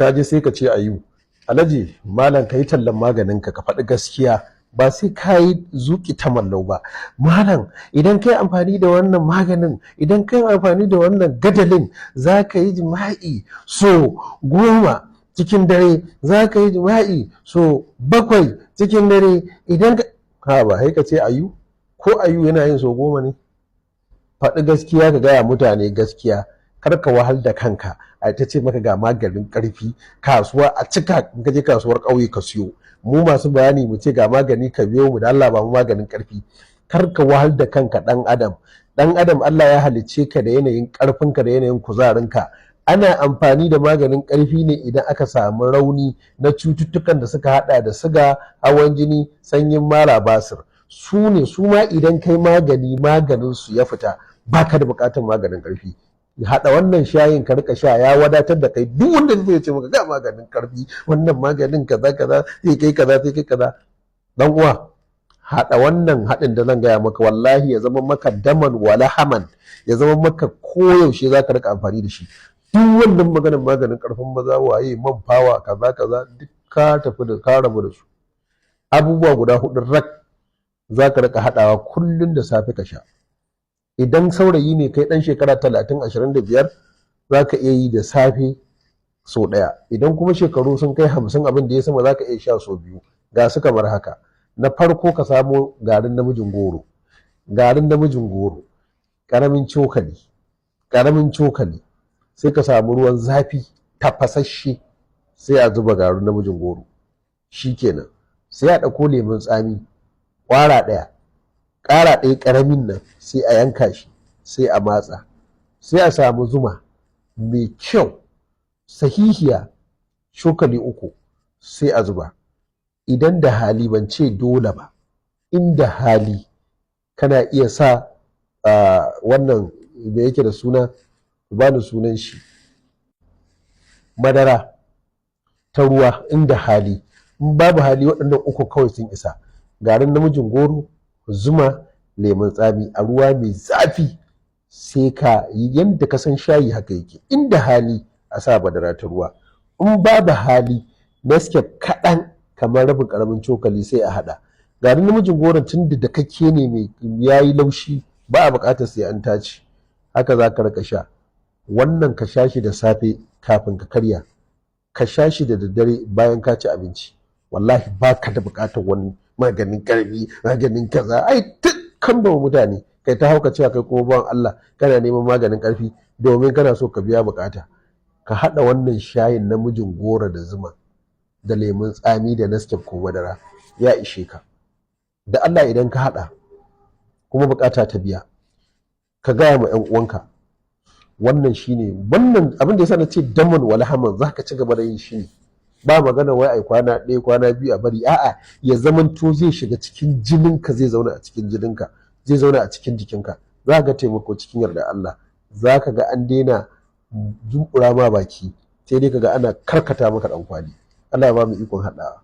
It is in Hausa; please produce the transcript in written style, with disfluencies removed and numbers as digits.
ka je sai ka ce ayu alhaji malam ka yi tallan maganinka ka faɗi gaskiya ba sai ka yi zuƙi ta mallau ba. Malam idan ka yi amfani da wannan maganin, idan ka yi amfani da wannan gadalin, za ka yi jima'i so 10 cikin dare, za ka yi jima'i so 7 cikin dare. Idan ka ba sai ka ce ayu, ko ayu yana yin so 10 ne? Faɗi gaskiya, ka gaya mutane gaskiya, kar ka wahal da kanka a ta ce maka ga maganin ƙarfi, kasuwa a cika, in ka je kasuwar ƙauye ka siyo. Mu masu bayani mu ce ga magani ka biyo mu da Allah ba mu maganin ƙarfi. Kar ka wahal da kanka ɗan adam. Ɗan adam Allah ya halicce ka da yanayin ƙarfinka da yanayin kuzarinka. Ana amfani da maganin ƙarfi ne idan aka samu rauni na cututtukan da suka hada da siga, hawan jini, sanyin mara, basir. Su ne su ma idan kai maganin su ya fita, baka da buƙatar maganin ƙarfi. Haɗa wannan shayin ka rika sha ya wadatar da kai. Duk wanda zai ce maka ga maganin karfi, wannan maganin kaza kaza zai kai kaza sai kai kaza, dan uwa haɗa wannan haɗin da zan gaya maka, wallahi ya zama maka daman wala haman, ya zama maka koyaushe za ka rika amfani da shi. Duk wannan maganin karfin maza, waye, man fawa, kaza kaza, duk ka tafi da ka rabu da su. Abubuwa guda 4 rak za ka rika haɗawa kullum da safe ka sha. Idan saurayi ne kai ɗan shekara 30-25, za ka iya yi da safe sau 1. Idan kuma shekaru sun kai 50 abin da ya sama, za ka iya sha sau 2. Ga su kamar haka. Na farko ka samo garin namijin goro. Garin namijin goro ƙaramin cokali, sai ka samu ruwan zafi tafasasshe, sai a zuba garin namijin goro. Shikenan sai a ɗauko lemun tsami ƙwara 1, ƙara 1 ƙaramin nan, sai a yanka shi, sai a matsa, sai a samu zuma mai kyau sahihiya cokali 3, sai a zuba. Idan da hali, ban ce dole ba, inda hali kana iya sa wannan da yake da suna, bani sunan shi, madara ta ruwa, inda hali. In babu hali, waɗannan 3 kawai sun isa. Garin namijin goro, zuma, lemun tsami a ruwa mai zafi, sai ka yi yadda ka san shayi haka yake. Inda hali a sa madara ta ruwa, in babu hali Nescafe kaɗan kamar rabin ƙaramin cokali sai a haɗa. Garin namijin goron tun da kake ne mai yayi laushi, ba a buƙatar sai an tace. Haka za ka rika sha. Wannan ka sha shi da safe kafin ka karya, ka sha shi da daddare bayan ka ci abinci. Wallahi ba ka da buƙatar wani maganin ƙarfi, maganin kaza. Ai kan ba mutane kai ta hauka cewa kai kuma bawan Allah kana neman maganin ƙarfi domin kana so ka biya buƙata. Ka haɗa wannan shayin namijin goro da zuma da lemun tsami da Nescafe ko madara, ya ishe ka. Da Allah idan ka haɗa kuma buƙata ta biya, ka gaya ma 'yan uwanka. Wannan shine, wannan abin da yasa na ce daman wala haman, za ka ci gaba da yin shi ne. Ba magana wai ai kwana 1 kwana 2 a bari, a'a, ya zamanto zai shiga cikin jininka, zai zauna a cikin jininka, zai zauna a cikin jikinka. Za ka ga taimako cikin yarda Allah. Za ka ga an daina zumbura ma baki, sai dai ka ga ana karkata maka ɗan kwali. Allah ya ba mu ikon haɗawa.